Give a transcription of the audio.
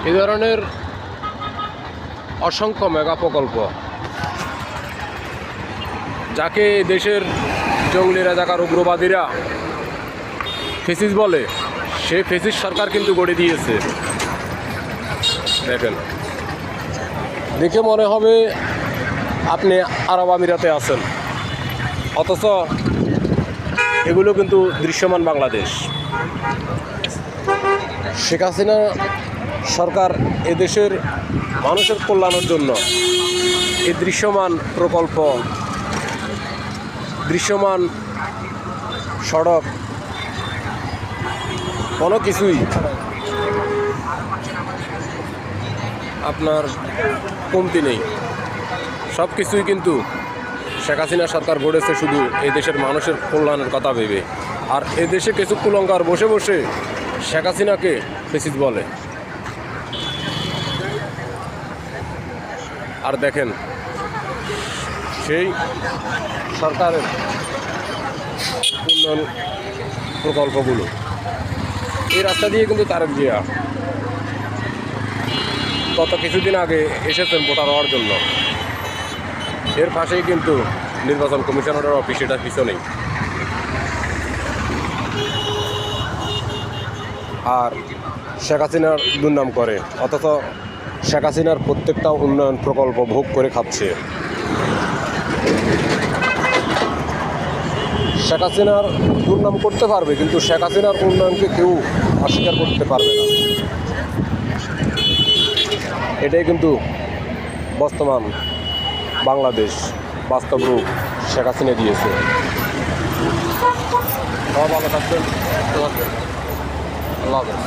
এ ধরনের অসংখ্য মেগা প্রকল্প, যাকে দেশের জঙ্গলি রাজাকার উগ্রবাদীরা ফেসিস বলে, সে ফেসিস সরকার কিন্তু গড়ে দিয়েছে। দেখেন, দেখে মনে হবে আপনি আরব আমিরাতে আছেন, অথচ এগুলো কিন্তু দৃশ্যমান বাংলাদেশ। শেখ হাসিনা সরকার এদেশের মানুষের কল্যাণের জন্য এই দৃশ্যমান প্রকল্প, দৃশ্যমান সড়ক, কোনো কিছুই আপনার কমতি নেই। সব কিছুই কিন্তু শেখ হাসিনা সরকার গড়েছে শুধু এই দেশের মানুষের কল্যাণের কথা ভেবে। আর এদেশে কিছু কুলঙ্কার বসে বসে শেখ হাসিনাকে ফেসিস বলে। আর দেখেন সেই সরকারের উন্নয়ন প্রকল্পগুলো, এই রাস্তা দিয়ে কিন্তু তারেক জিয়া গত কিছুদিন আগে এসেছেন ভোটার হওয়ার জন্য। এর পাশেই কিন্তু নির্বাচন কমিশনারের অফিস, এটার পিছনেই। আর শেখ হাসিনার দুর্নাম করে, অথচ শেখ হাসিনার প্রত্যেকটা উন্নয়ন প্রকল্প ভোগ করে খাচ্ছে। শেখ হাসিনার দুর্নাম করতে পারবে, কিন্তু শেখ হাসিনার উন্নয়নকে কেউ অস্বীকার করতে পারবে না। এটাই কিন্তু বর্তমান বাংলাদেশ, বাস্তব রূপ শেখ হাসিনা দিয়েছে। সবাই ভালো থাকবেন, আল্লাহ হাফেজ।